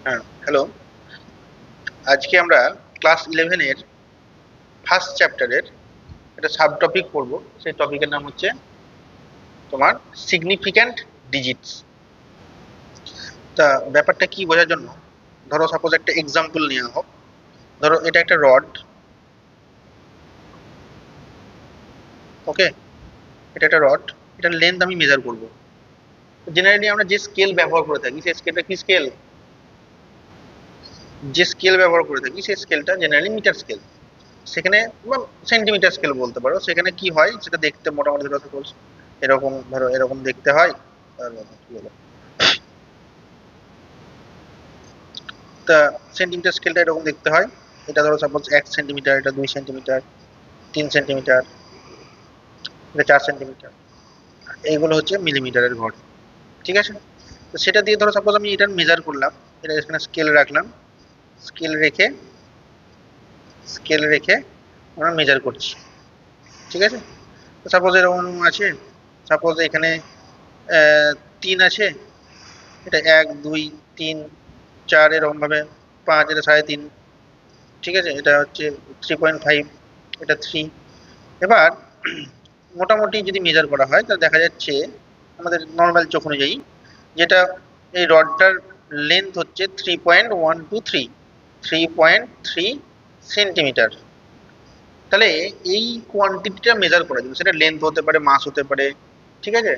হ্যাঁ, হ্যালো। আজকে আমরা ক্লাস 11 এর ফার্স্ট চ্যাপ্টারের একটা সাব টপিক পড়বো। সেই টপিকের নাম হচ্ছে তোমার সিগনিফিক্যান্ট ডিজিটস। তা ব্যাপারটা কি বোঝার জন্য, ধরো সাপোজ একটা এক্সাম্পল নেওয়া হোক। ধরো এটা একটা রড, ওকে। এটা একটা রড, এটার লেন্থ আমি মেজার করব। জেনারেলি আমরা যে স্কেল ব্যবহার করে থাকি সেই স্কেলটা কি স্কেল? যে স্কেল ব্যবহার করে থাকি সেই স্কেলটা জেনারেলি মিটার স্কেল। সেখানে সেন্টিমিটার স্কেল বলতে পারো। সেখানে কি হয় সেটা দেখতে মোটামুটি ধরো সাপোজ এরকম, ধরো এরকম দেখতে হয়। কি হলো, তা সেন্টিমিটার স্কেলটা এরকম দেখতে হয়। এটা ধরো সাপোজ 1 সেন্টিমিটার, এটা 2 সেন্টিমিটার, 3 সেন্টিমিটার, এটা 4 সেন্টিমিটার। এইগুলো হচ্ছে মিলিমিটারের ঘর, ঠিক আছে। তো সেটা দিয়ে ধরো সাপোজ আমি এটা মেজার করলাম। এটা এখানে স্কেল রাখলাম, স্কেল রেখে স্কেল রেখে আমরা মেজার করছি, ঠিক আছে। তো সাপোজ এরকম আছে, সাপোজ এখানে 3 আছে। এটা 1 2 3 4 এরকম ভাবে, 5, এটা 3.5, ঠিক আছে। এটা হচ্ছে 3.5, এটা 3। এবার মোটামুটি যদি মেজার করা হয় তাহলে দেখা যাচ্ছে আমাদের নর্মাল চোখ অনুযায়ী, যেটা এই রডটার লেন্থ হচ্ছে 3.123 সেন্টিমিটার। তাহলে এই কোয়ান্টিটিটা মেজার করার জন্য, সেটা লেন্থ হতে পারে, মাস হতে পারে, ঠিক আছে,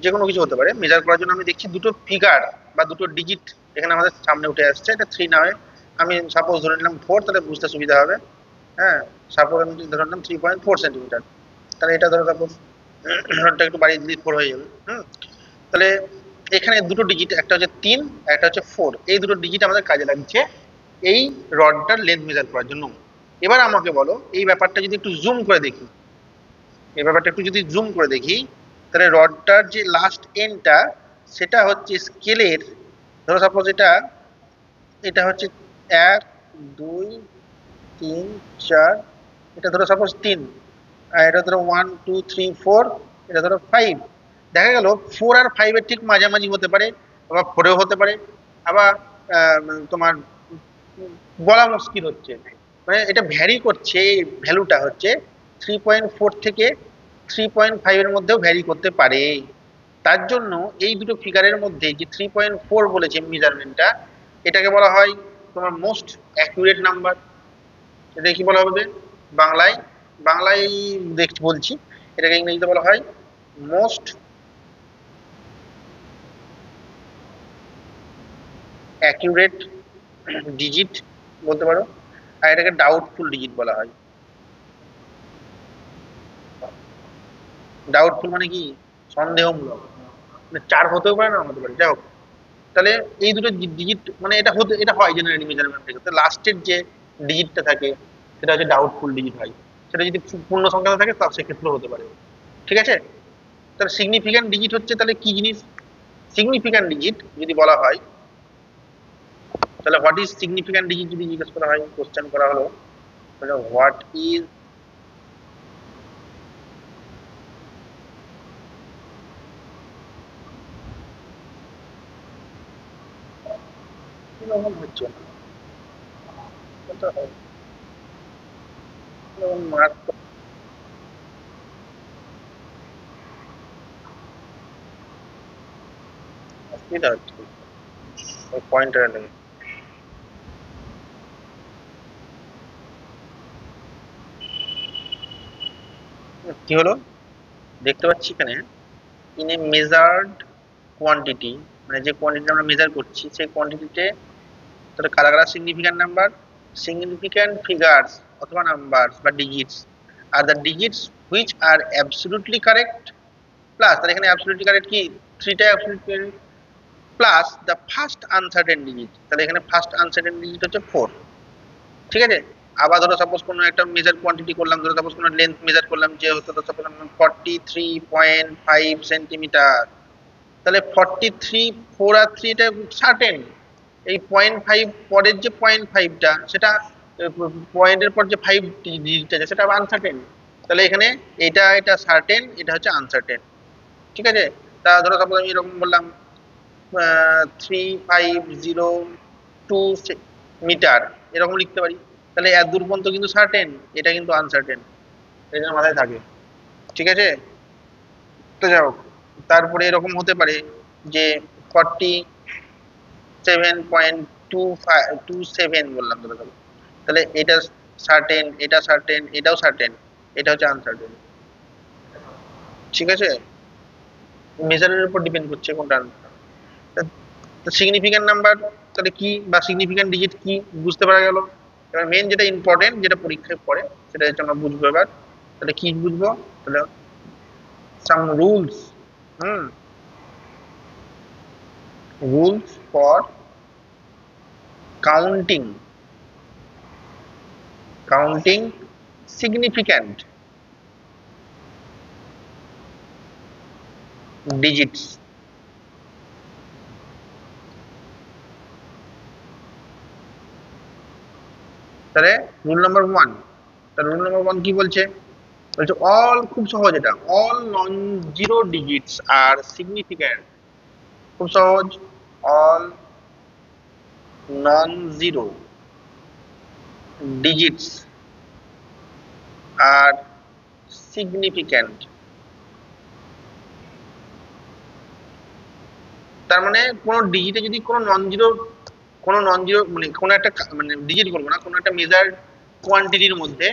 যে কোনো কিছু হতে পারে। মেজার করার জন্য আমি দেখছি দুটো ফিগার বা দুটো ডিজিট এখানে আমাদের সামনে উঠে আসছে। এটা 3 না হয় আমি সাপোজ ধরে নিলাম 4, তাহলে বুঝতে সুবিধা হবে। হ্যাঁ, সাপোজ আমি যদি ধরে নিলাম 3.4 সেন্টিমিটার, তাহলে এটা ধরো সাপোজ রডটা একটু বাড়িয়ে দিলে 4 হয়ে যাবে। তাহলে এখানে দুটো ডিজিট, একটা হচ্ছে 3, একটা হচ্ছে 4, এই দুটো ডিজিট আমাদের কাজে লাগছে এই রডটার লেন্থ মেজার করার জন্য। এবার আমাকে বলো, এই ব্যাপারটা যদি একটু জুম করে দেখি, এই ব্যাপারটা একটু যদি জুম করে দেখি, তাহলে রডটার যে লাস্ট এন্ডটা সেটা হচ্ছে স্কেলের, ধরো সাপোজ এটা এটা হচ্ছে 1 2 3 4, এটা ধরো সাপোজ 3, আর এটা ধরো 1 2 3 4, এটা ধরো 5। দেখা গেল 4 আর 5 এর ঠিক মাঝামাঝি হতে পারে, আবার 4-এও হতে পারে, আবার তোমার বলা মুশকিল হচ্ছে। মানে এটা ভ্যারি করছে, এই ভ্যালুটা হচ্ছে 3.4 থেকে 3.5 এর মধ্যেও ভ্যারি করতে পারে। তার জন্য এই দুটো ফিগারের মধ্যে যে 3.4 বলেছে মেজারমেন্টটা, এটাকে বলা হয় তোমার মোস্ট অ্যাকুরেট নাম্বার। এটা কি বলা হবে বাংলায়? বাংলায় বলছি, এটাকে ইংরেজিতে বলা হয় মোস্ট অ্যাকুরেট ডিজিট বলতে পারো। আর এটাকে ডাউটফুল ডিজিট বলা হয়। ডাউটফুল মানে কি? সন্দেহমূলক। মানে 4 হতেও পারে, না হতে পারে, যাই হোক। তাহলে এই দুটো ডিজিট, মানে এটা হয় জেনারেলি মেজারমেন্ট থেকে। তো লাস্টের যে ডিজিটটা থাকে সেটা হচ্ছে ডাউটফুল ডিজিট হয়। সেটা যদি পূর্ণ সংখ্যা থাকে তা সেক্ষেত্রেও হতে পারে, ঠিক আছে। তাহলে সিগনিফিক্যান্ট ডিজিট হচ্ছে তাহলে কি জিনিস? সিগনিফিক্যান্ট ডিজিট যদি বলা হয়, তাহলে হোয়াট ইজ সিগনিফিক্যান্ট ডিজিট যদি জিজ্ঞেস করা হয়, কোশ্চেন করা হলো, তাহলে হোয়াট ইজ কিরকম হচ্ছে না, কোনটা হয়, মার্ক অসুবিধা হচ্ছে ওই পয়েন্টার নেই। কি হলো, দেখতে পাচ্ছি এখানে ইন এ মেজার্ড কোয়ান্টিটি, মানে যে কোয়ান্টিটি আমরা মেজার করছি সেই কোয়ান্টিটিতে, তাহলে কারা কারা সিগনিফিক্যান্ট নাম্বার, সিগনিফিক্যান্ট ফিগার্স অথবা নাম্বারস বা digits are the digits which are absolutely correct plus, তাহলে এখানে অ্যাবসলিউটলি কারেক্ট কি, 3টা absolutely correct, plus the first uncertain digit, তাহলে এখানে ফার্স্ট আনসার্টেন ডিজিট হচ্ছে 4, ঠিক আছে। আবার ধরো সাপোজ কোনো একটা মেজার কোয়ান্টিটি করলাম, ধরো সাপোজ কোনো লেন্থ মেজার করলাম যে হতো সাপোজ 43.5 সেন্টিমিটার, তাহলে 43, 4 আর 3 এটা সার্টেন। এই 0.5 পরের যে 0.5টা সেটা, পয়েন্টের পর যে 5 ডিজিট আছে সেটা আনসার্টেন। তাহলে এখানে এটা এটা সার্টেন, এটা হচ্ছে আনসার্টেন, ঠিক আছে। তা ধরো সাপোজ আমি এরকম বললাম 350 টু মিটার এরকম লিখতে পারি। তাহলে এত দূর পর্যন্ত কিন্তু সার্টেন, এটা কিন্তু আনসার্টেন, এই জন্য মাথায় থাকে। ঠিক আছে, তো যাই হোক, তারপরে এরকম হতে পারে যে 47.27 বললাম ধরে গেল, তাহলে এটা সার্টেন, এটা সার্টেন, এটাও সার্টেন, এটা হচ্ছে আনসার্টেন। ঠিক আছে, মেজারের উপর ডিপেন্ড করছে কোনটা। সিগনিফিক্যান্ট নাম্বার তাহলে কি, বা সিগনিফিক্যান্ট ডিজিট কি, বুঝতে পারা গেল। এবার মেন যেটা ইম্পর্টেন্ট, যেটা পরীক্ষায় পড়ে, সেটা হচ্ছে আমরা বুঝবো এবার। তাহলে কি বুঝবো, তাহলে সাম rules, hmm, rules for counting significant digits। তাহলে রুল নাম্বার 1, তাহলে রুল নাম্বার 1 কি বলছে, বলছে অল, খুব সহজ এটা, অল নন জিরো ডিজিটস আর সিগনিফিক্যান্ট। খুব সহজ, অল নন জিরো ডিজিটস আর সিগনিফিক্যান্ট। তার মানে কোন ডিজিটে যদি কোনো নন জিরো মানে কোনো একটা মানে ডিজিট বলবো না, কোনো একটা মেজার কোয়ান্টিটির মধ্যে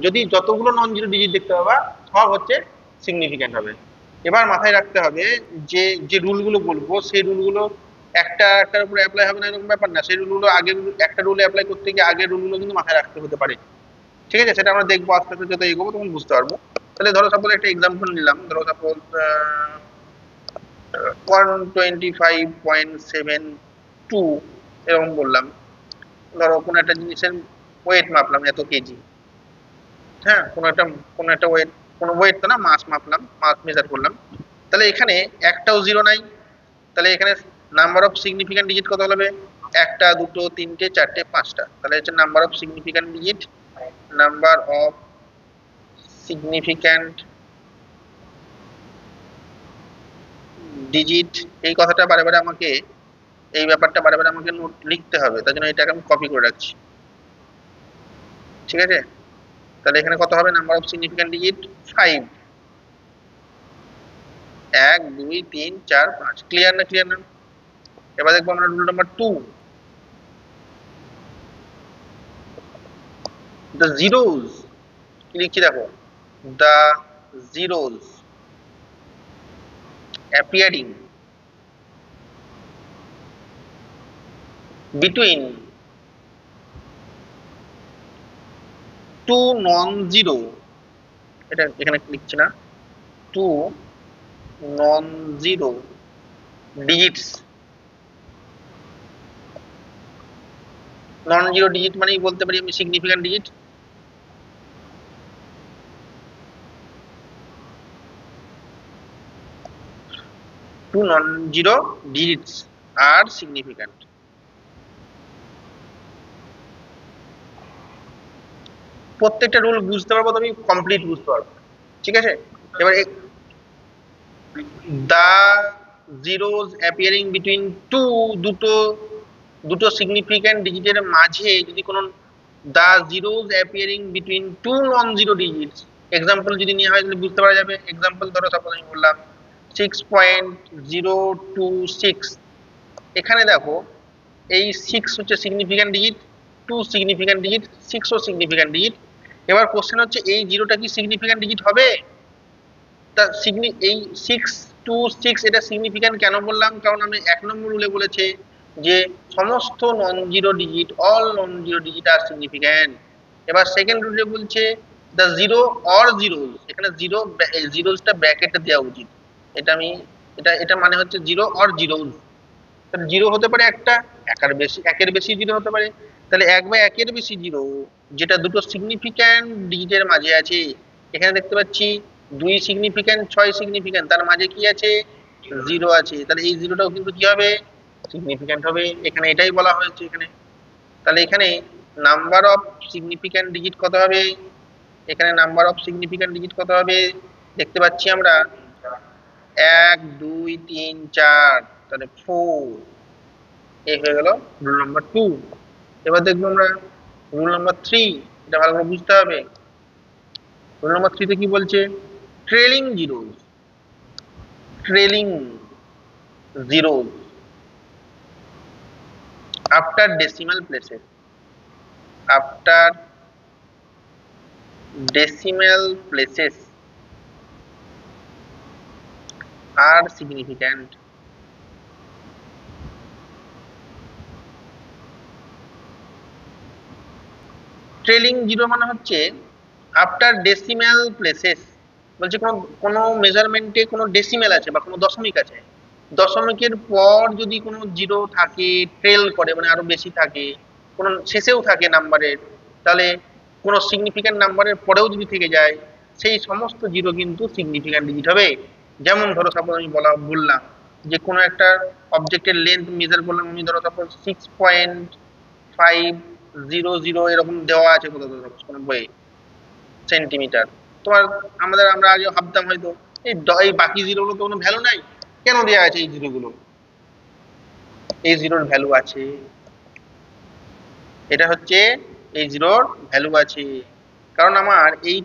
যদি যতগুলো নন জিরো ডিজিট দেখতে পাবা, সব হচ্ছে সিগনিফিক্যান্ট হবে। এবার মাথায় রাখতে হবে যে যে রুলগুলো বলবো, সেই রুলগুলো একটা একটার উপরে অ্যাপ্লাই হবে না এরকম ব্যাপার না, সেই রুলগুলো আগের একটা রুলে অ্যাপ্লাই করতে গিয়ে আগের রুলগুলো কিন্তু মাথায় রাখতে হতে পারে। ঠিক আছে, সেটা আমরা দেখবো আস্তে আস্তে, যত এগোবো তখন বুঝতে পারবো। তাহলে ধরো সাপোজ একটা এক্সাম্পল নিলাম, ধরো সাপোজ 125.72 এরকম বললাম। ধরো কোনো একটা জিনিসের ওয়েট মাপলাম এত কেজি, হ্যাঁ, কোনো একটা ওয়েট, কোনো ওয়েট তো না, মাস মাপলাম, মাস মেজার করলাম। তাহলে এখানে একটাও জিরো নাই, তাহলে এখানে নাম্বার অফ সিগনিফিক্যান্ট ডিজিট কত হবে, একটা, দুটো, তিনটে, চারটে, পাঁচটা। তাহলে হচ্ছে number of significant digit, number of significant digit. এই কথাটা বারে বারে আমাকে, এই ব্যাপারটা বারে বারে আমাকে নোট লিখতে হবে, তার জন্য এটাকে আমি কপি করে রাখছি। ঠিক আছে, তাহলে এখানে কত হবে, number of significant digit 5, 1 2 3 4 5। Clear না, ক্লিয়ার না? এবার দেখবো আমরা রুল নাম্বার 2, দ্য জিরোস। কি লিখছি দেখো, the zeros appearing between two non-zero, এটা এখানে লিখছি না, two non-zero digits। non-zero digit মানেই বলতে পারি আমি significant digit। two non-zero digits are significant। প্রত্যেকটা রুল বুঝতে পারবো, তুমি কমপ্লিট বুঝতে পারবো। ঠিক আছে, এবার the zeros appearing between two, দুটো দুটো সিগনিফিক্যান্ট ডিজিটের মাঝে যদি কোনো, the zeros appearing between two non zero digits, example যদি নেওয়া হয় তাহলে বুঝতে পারা যাবে। এক্সাম্পল ধরো সাপোজ আমি বললাম 6.026, এখানে দেখো এই 6 হচ্ছে সিগনিফিক্যান্ট ডিজিট, 2 সিগনিফিক্যান্ট ডিজিট, 6 ও সিগনিফিক্যান্ট ডিজিট। এবার কোশ্চেন হচ্ছে এই জিরোটা কি সিগনিফিক্যান্ট ডিজিট হবে? তা এই 626 এটা সিগনিফিক্যান্ট কেন বললাম, কারণ আমি 1 নম্বর রুলে বলেছে যে সমস্ত non zero digit, all non zero digit are significant. এবার সেকেন্ড রুলে বলছে দ্য জিরো অর জিরোস, এখানে জিরো, জিরোসটা ব্র্যাকেটে দেওয়া উচিত। এটা আমি, এটা মানে হচ্ছে জিরো অর জিরোস। জিরো হতে পারে একটা, একের বেশি জিরো হতে পারে। তাহলে 1 বা 1-এর বেশি জিরো যেটা দুটো সিগনিফিক্যান্ট ডিজিটের মাঝে আছে, এখানে দেখতে পাচ্ছি 2 সিগনিফিক্যান্ট, 6 সিগনিফিক্যান্ট, তার মাঝে কি আছে, জিরো আছে। তাহলে এই জিরোটাও কিন্তু কি হবে, সিগনিফিক্যান্ট হবে। এখানে এটাই বলা হয়েছে এখানে। তাহলে এখানে নাম্বার অফ সিগনিফিক্যান্ট ডিজিট কত হবে, এখানে নাম্বার অফ সিগনিফিক্যান্ট ডিজিট কত হবে, দেখতে পাচ্ছি আমরা 1 2 3 4, তাহলে 4। এই হয়ে গেল রুল নাম্বার 2। এবার দেখবো আমরা রুল নাম্বার 3। এটা ভালো করে বুঝতে হবে। রুল নাম্বার 3 তে কি বলছে? Trailing zeros, trailing zeros after decimal places, after decimal places are significant. Trailing zero মানে হচ্ছে আফটার ডেসিমাল প্লেসেস, বলছে কোনো মেজারমেন্টে কোনো ডেসিমাল আছে বা কোনো দশমিক আছে, দশমিকের পর যদি কোনো জিরো থাকে, ট্রেল করে মানে আরো বেশি থাকে, কোনো শেষেও থাকে নাম্বারের, তাহলে কোনো সিগনিফিক্যান্ট নাম্বারের পরেও যদি থেকে যায়, সেই সমস্ত জিরো কিন্তু সিগনিফিক্যান্ট ডিজিট হবে। যেমন ধরো সাপোজ আমি বললাম যে কোনো একটা অবজেক্টের লেন্থ মেজার করলাম আমি, ধরো সাপোজ 6.500 এরকম দেওয়া আছে কোথাও কোনো বইয়ে সেন্টিমিটার। তোমার আমরা আগে ভাবতাম হয়তো এই বাকি জিরোগুলো তো কোনো ভ্যালু নাই, কেন দেওয়া আছে এই জিরোগুলো? এই জিরোর ভ্যালু আছে, এটা হচ্ছে এই জিরোর ভ্যালু আছে, কারণ আমার এই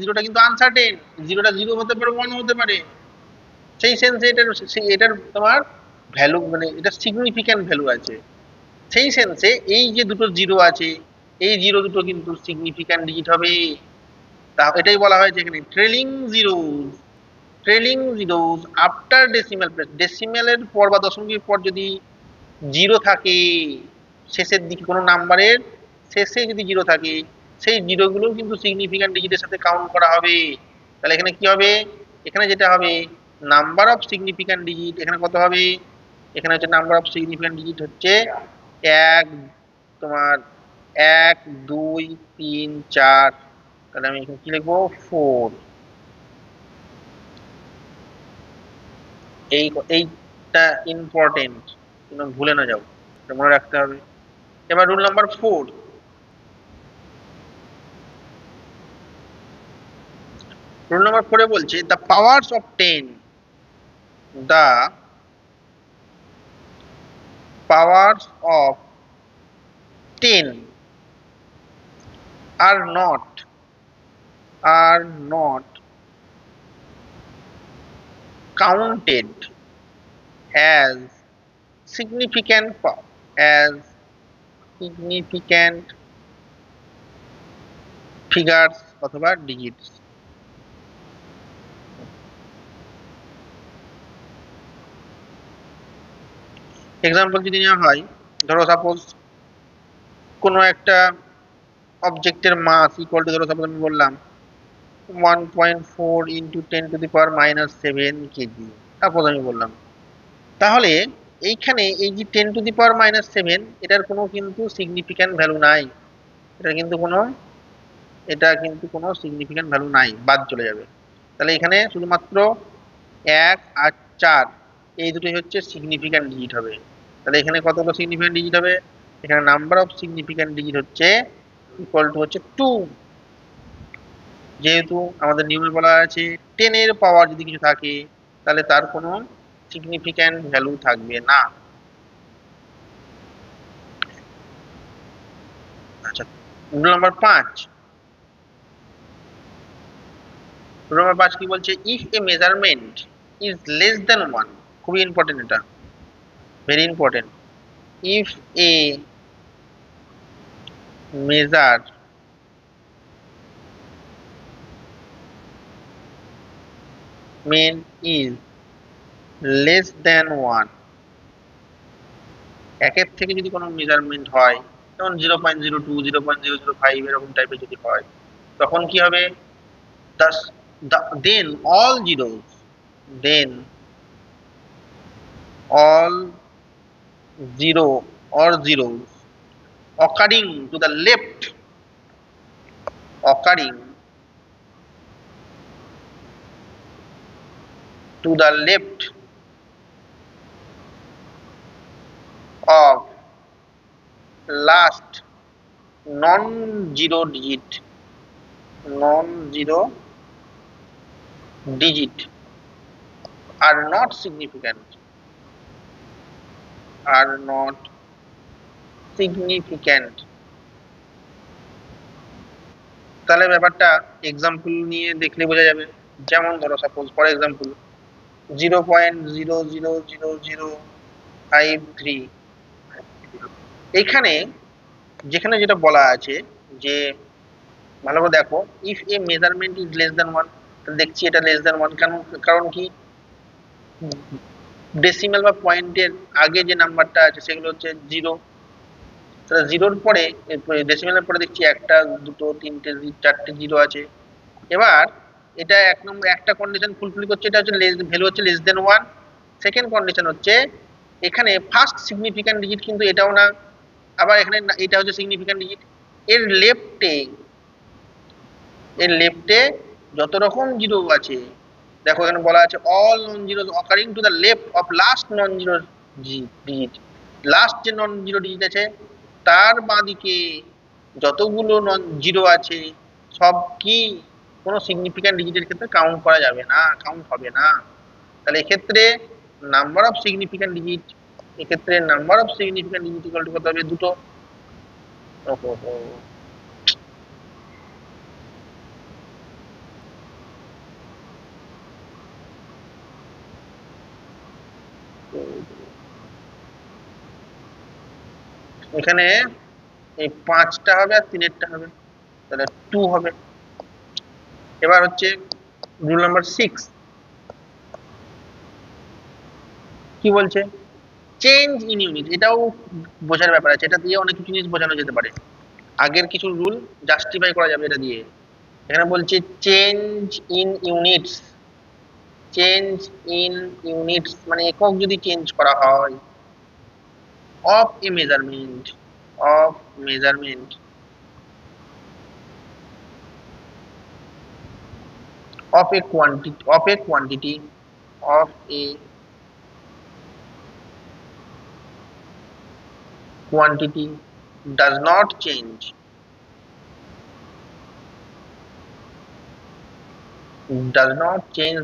জিরোটা কিন্তু আনসার্টেন, জিরোটা জিরো হতে পারে, 1 হতে পারে। সেই সেন্সে এটার তোমার ভ্যালু মানে এটা সিগনিফিক্যান্ট ভ্যালু আছে। সেই সেন্সে এই যে দুটো জিরো আছে, এই জিরো দুটো কিন্তু সিগনিফিক্যান্ট ডিজিট হবে। তা এটাই বলা হয়েছে এখানে trailing zeros, trailing zeros after decimal place, ডেসিমালের পর বা দশমিকের পর যদি জিরো থাকে, শেষের দিকে কোনো নাম্বারের শেষে যদি জিরো থাকে, সেই জিরোগুলো কিন্তু সিগনিফিক্যান্ট ডিজিটের সাথে কাউন্ট করা হবে। তাহলে এখানে কি হবে? এখানে যেটা হবে নাম্বার অফ সিগনিফিক্যান্ট ডিজিট, এখানে কত হবে? এখানে হচ্ছে নাম্বার অফ সিগনিফিক্যান্ট ডিজিট হচ্ছে এক, তোমার 1 2 3 4। তাহলে আমি এখানে কি লিখবো? 4। এইটা ইম্পর্টেন্ট, কিন্তু ভুলে না যাও, মনে রাখতে হবে। এবার রুল নাম্বার 4। রুল নাম্বার 4 বলছে the powers of 10, the powers of 10 are not counted as significant figures অথবা digits। এক্সাম্পল যদি নেওয়া হয়, ধরো সাপোজ কোনো একটা অবজেক্টের মাস ইকুয়াল টু, ধরো সাপোজ আমি বললাম 1.4 ইন্টু 10⁻⁷ কেজি, সাপোজ আমি বললাম। তাহলে এইখানে এই যে 10⁻⁷, এটার কোনো কিন্তু সিগনিফিক্যান্ট ভ্যালু নাই, এটা কিন্তু কোনো সিগনিফিক্যান্ট ভ্যালু নাই, বাদ চলে যাবে। তাহলে এখানে শুধুমাত্র 1 আর 4 এই দুটোই হচ্ছে সিগনিফিক্যান্ট ডিজিট হবে। তাহলে এখানে কতগুলো সিগনিফিক্যান্ট ডিজিট হবে? এখানে নাম্বার অফ সিগনিফিক্যান্ট ডিজিট হচ্ছে ইকুয়াল টু হচ্ছে 2। যেহেতু আমাদের নিয়মে বলা আছে 10 এর পাওয়ার যদি কিছু থাকে, তাহলে তার কোনো সিগনিফিক্যান্ট ভ্যালু থাকবে না। আচ্ছা, রুল নাম্বার 5। রুল নাম্বার 5 কি বলছে? If A measurement is less than 1, খুবই ইম্পর্টেন্ট, এটা very important. If A measurement is less than 1, একের থেকে যদি কোনো মেজারমেন্ট হয়, যেমন 0.02 0.005 এরকম টাইপের যদি হয়, তখন কি হবে? then all zeros occurring to the left of last non-zero digit are not significant. Are not significant. তাহলে ব্যাপারটা এক্সাম্পল নিয়ে দেখলে বোঝা যাবে। যেমন ধরো সাপোজ ফর এক্সাম্পল 0.00005 3, এখানে যেখানে যেটা বলা আছে যে ভালো করে দেখো, if A measurement is less than 1, দেখছি এটা লেস দ্যান 1, কারণ কি ডেসিমাল বা পয়েন্টের আগে যে নাম্বারটা আছে সেগুলো হচ্ছে জিরো, তাহলে জিরোর পরে ডেসিমালের পরে দেখছি একটা দুটো তিনটে চারটে জিরো আছে। এবার এটা এক নম্বর একটা কন্ডিশন ফুলফিল করছে, এটা হচ্ছে ভ্যালু হচ্ছে লেস দেন 1। সেকেন্ড কন্ডিশন হচ্ছে এখানে ফার্স্ট সিগনিফিক্যান্ট ডিজিট কিন্তু এটাও না, আবার এখানে এটা হচ্ছে সিগনিফিক্যান্ট ডিজিট। এর লেফটে যত রকম জিরো আছে, দেখো এখানে বলা আছে all non zero occurring to the left of last non zero digit, last যে নন জিরো ডিজিট আছে তার বাঁদিকে যতগুলো নন জিরো আছে সব কি কোনো সিগনিফিক্যান্ট ডিজিটের ক্ষেত্রে কাউন্ট করা যাবে না, কাউন্ট হবে না। তাহলে এক্ষেত্রে নাম্বার অফ সিগনিফিক্যান্ট ডিজিট, এক্ষেত্রে number of significant digit equal to কত হবে, দুটো। এখানে এই 5টা হবে আর 3-এরটা হবে, তাহলে 2 হবে। এবার হচ্ছে রুল নাম্বার 6, কি বলছে, চেঞ্জ ইন ইউনিট। এটাও বোঝার ব্যাপার আছে, এটা দিয়ে অনেক কিছু জিনিস বোঝানো যেতে পারে, আগের কিছু রুল জাস্টিফাই করা যাবে এটা দিয়ে। এখানে বলছে change in units, change in units মানে একক যদি চেঞ্জ করা হয় of A measurement, of measurement of a quantity of a quantity does not change,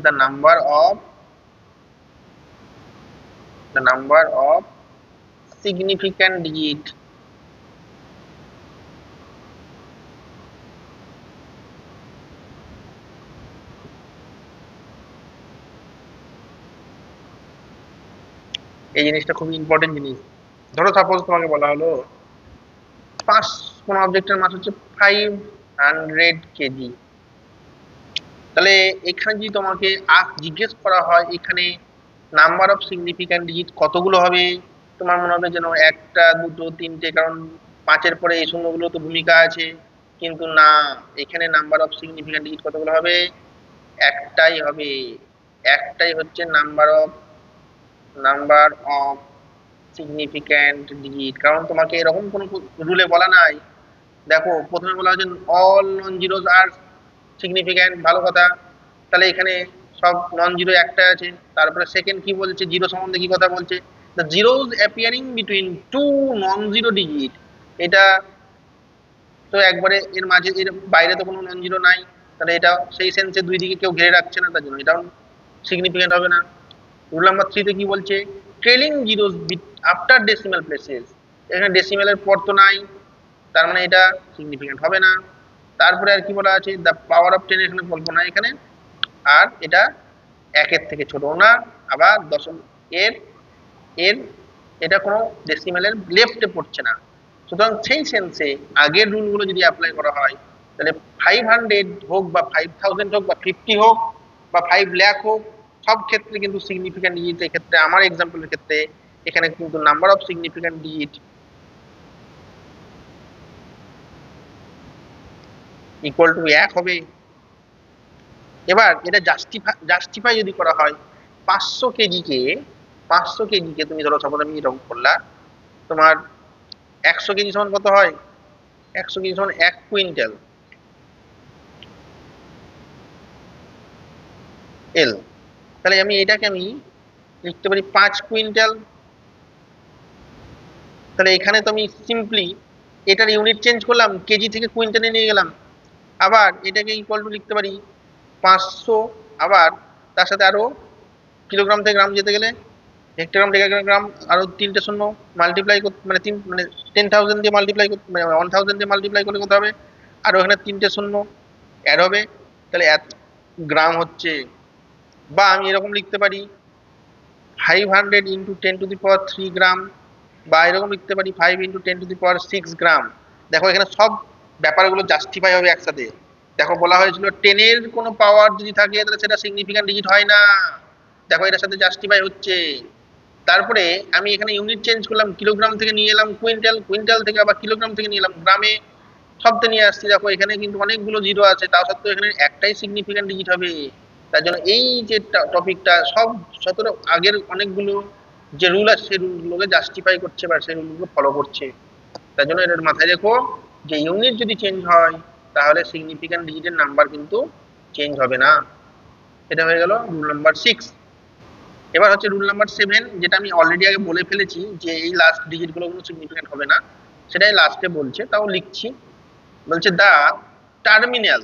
the number of significant digit এই জিনিসটা খুব ইম্পর্টেন্ট জিনিস। ধরো সাপোজ তোমাকে বলা হলো কোন অবজেক্টের মাস হচ্ছে 500 কেজি, তাহলে এখানে যদি তোমাকে জিজ্ঞেস করা হয় এখানে নাম্বার অফ সিগনিফিক্যান্ট ডিজিট কতগুলো হবে, তোমার মনে হবে যেন একটা দুটো তিনটে, কারণ 5-এর পরে এই শূন্যগুলো তো ভূমিকা আছে, কিন্তু না, এখানে নাম্বার অফ সিগনিফিক্যান্ট ডিজিট কতগুলো হবে, একটাই হবে, একটাই হচ্ছে নাম্বার অফ সিগনিফিক্যান্ট ডিজিট। কারণ তোমাকে এরকম কোনো রুলে বলা নাই, দেখো প্রথমে বলা হয়েছে অল নন জিরোস আর সিগনিফিক্যান্ট, ভালো কথা, তাহলে এখানে সব নন জিরো একটা আছে। তারপরে সেকেন্ড কি বলছে, জিরো সম্বন্ধে কি কথা বলছে, the zeros appearing between two non zero digit, এটা তো একবারে এর মাঝে এর বাইরে তো কোনো নন জিরো নাই, তাহলে এটা সেই সেন্সে দুই দিকে কেউ ঘিরে রাখছে না, তার জন্য এটাও সিগনিফিক্যান্ট হবে না। রুল নাম্বার 3-তে কি বলছে, trailing zeros after decimal places, এখানে ডেসিমালের পর তো নাই, তার মানে এটা সিগনিফিক্যান্ট হবে না। তারপরে আর কি বলা আছে, দ্য পাওয়ার অফ 10 এখানে বলবো না এখানে, আর এটা 1-এর থেকে ছোট না, আবার দশম এর এর এটা কোনো ডেসিমালের লেফটে পড়ছে না। সুতরাং সেই সেন্সে আগের রুলগুলো যদি অ্যাপ্লাই করা হয়, তাহলে 500 হোক বা 5000 হোক বা 50 হোক বা 5 লাখ হোক, সব ক্ষেত্রে কিন্তু সিগনিফিক্যান্ট ডিজিটের ক্ষেত্রে, আমার এক্সাম্পলের ক্ষেত্রে এখানে কিন্তু number of significant digit equal to 1 হবে। এবার এটা জাস্টিফাই যদি করা হয়, 500 কেজিকে তুমি ধরো সাপোজ আমি এরকম করলাম, তোমার 100 কেজি সমান কত হয়, 100 কেজি সমান 1 কুইন্টাল এল, তাহলে আমি এটাকে লিখতে পারি 5 কুইন্টাল। তাহলে এখানে তো আমি সিম্পলি এটার ইউনিট চেঞ্জ করলাম, কেজি থেকে কুইন্টালে নিয়ে গেলাম, আবার এটাকে ইকুয়াল টু লিখতে পারি 500, আবার তার সাথে আরো কিলোগ্রাম থেকে গ্রাম যেতে গেলে হেক্টোগ্রাম ডেকাগ্রাম আরো 3টে শূন্য মাল্টিপ্লাই মানে 10,000 দিয়ে মাল্টিপ্লাই মানে 1000 দিয়ে মাল্টিপ্লাই করলে কত হবে, আর ওখানে 3টে শূন্য অ্যাড হবে, তাহলে গ্রাম হচ্ছে। বা আমি এরকম লিখতে পারি 500 ইন্টু 10⁻³ গ্রাম, বা এরকম লিখতে পারি 5 ইন্টু 10⁻6 গ্রাম। দেখো এখানে সব ব্যাপারগুলো জাস্টিফাই হবে একসাথে। দেখো বলা হয়েছিল 10-এর কোনো পাওয়ার যদি থাকে তাহলে সেটা সিগনিফিক্যান্ট ডিজিট হয় না, দেখো এটার সাথে জাস্টিফাই হচ্ছে। তারপরে আমি এখানে ইউনিট চেঞ্জ করলাম, কিলোগ্রাম থেকে নিয়ে এলাম কুইন্টাল, কুইন্টাল থেকে আবার কিলোগ্রাম থেকে নিয়ে এলাম গ্রামে, সবতে নিয়ে আসছি। দেখো এখানে কিন্তু অনেকগুলো জিরো আছে, তাও সত্ত্বেও এখানে একটাই সিগনিফিক্যান্ট ডিজিট হবে। তার জন্য এই যে টপিকটা সব সতেরো আগের অনেকগুলো যে রুল আছে সেই রুলগুলোকে জাস্টিফাই করছে বা সেই রুলগুলো ফলো করছে। তার জন্য এটার মাথায় রেখো যে ইউনিট যদি চেঞ্জ হয় তাহলে সিগনিফিক্যান্ট ডিজিটের নাম্বার কিন্তু চেঞ্জ হবে না। এটা হয়ে গেল রুল নাম্বার 6। এবার হচ্ছে রুল নাম্বার 7, যেটা আমি অলরেডি আগে বলে ফেলেছি যে এই লাস্ট ডিজিটগুলো কোনো সিগনিফিক্যান্ট হবে না, সেটাই লাস্টে বলছে, তাও লিখছি। বলছে the terminal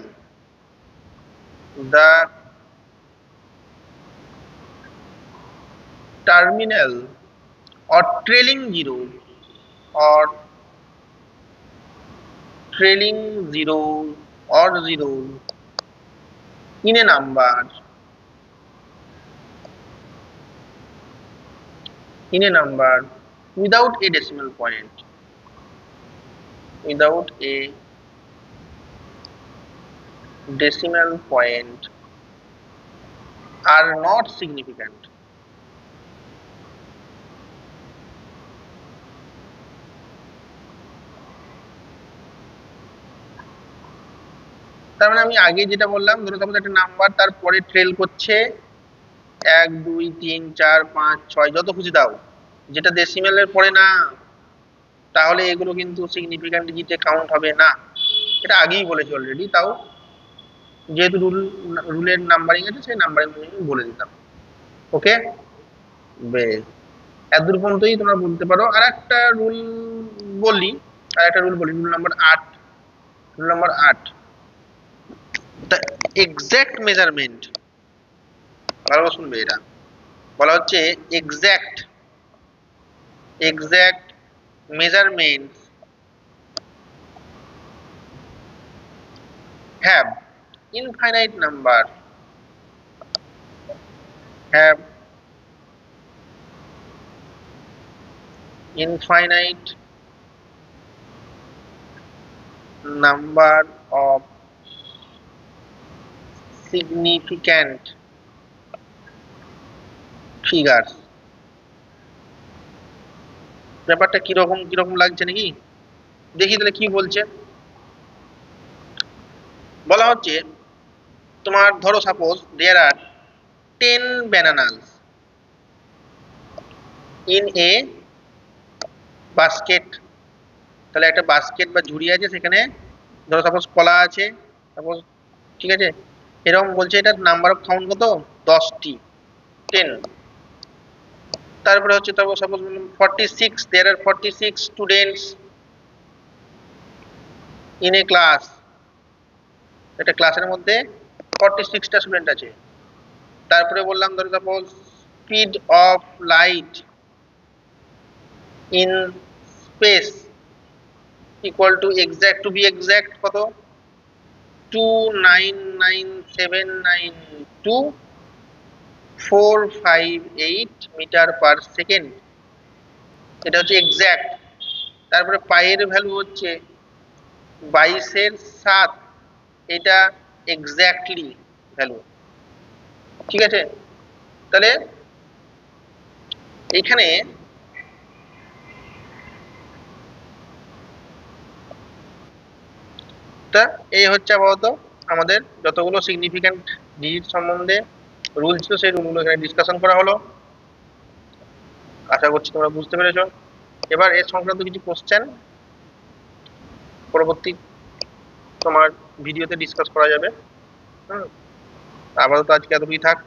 the terminal or trailing zero or trailing zero or zero in a number without a decimal point, without a decimal point are not significant. তার মানে আমি আগে যেটা বললাম, ধরো সাপোজ একটা নাম্বার তারপরে ট্রেল করছে 1 2 3 4 5 6 যত খুশি দাও, যেটা ডেসিমেলের পরে না, তাহলে এগুলো কিন্তু সিগনিফিক্যান্ট ডিজিটে কাউন্ট হবে না। এটা আগেই বলেছি অলরেডি, তাও যেহেতু রুলের নাম্বারিং আছে সেই নাম্বারিং বলে দিতাম। ওকে, বেশ, এতদূর পর্যন্তই তোমরা বলতে পারো। আর একটা রুল বলি, rule number 8। Rule number 8, the exact measurement, ভালো শুনবে, এটা বলা হচ্ছে exact measurement have infinite number of significant figures। ব্যাপারটা কিরকম কিরকম লাগছে নাকি, দেখি তাহলে কি বলছে। বলা হচ্ছে তোমার ধরো suppose there are 10 bananas in a basket, তাহলে একটা বাস্কেট বা ঝুড়ি আছে, সেখানে ধরো সাপোজ কলা আছে সাপোজ, ঠিক আছে। এরকম বলছে এটার নাম্বার অফ কাউন্ট কত, 10টি, 10। তারপরে হচ্ছে তারপর suppose 46, there are 46 students in a class, একটা ক্লাসের মধ্যে 46টা স্টুডেন্ট আছে। তারপরে বললাম ধরো suppose speed of light in space equal to exact, to be exact কত, 299,792,458 মিটার পার সেকেন্ড, এটা হচ্ছে এক্সাক্ট। তারপরে পাইয়ের ভ্যালু হচ্ছে 22/7, এটা এক্স্যাক্টলি ভ্যালু, ঠিক আছে। তাহলে এইখানে তা এই হচ্ছে আপাতত আমাদের যতগুলো সিগনিফিক্যান্ট ডিজিট সম্বন্ধে রুল ছিল সেই রুলগুলো এখানে ডিসকাশন করা হলো। আশা করছি তোমরা বুঝতে পেরেছো। এবার এর সংক্রান্ত কিছু কোশ্চেন পরবর্তী তোমার ভিডিওতে ডিসকাস করা যাবে। আপাতত আজকে এতটুকুই থাক।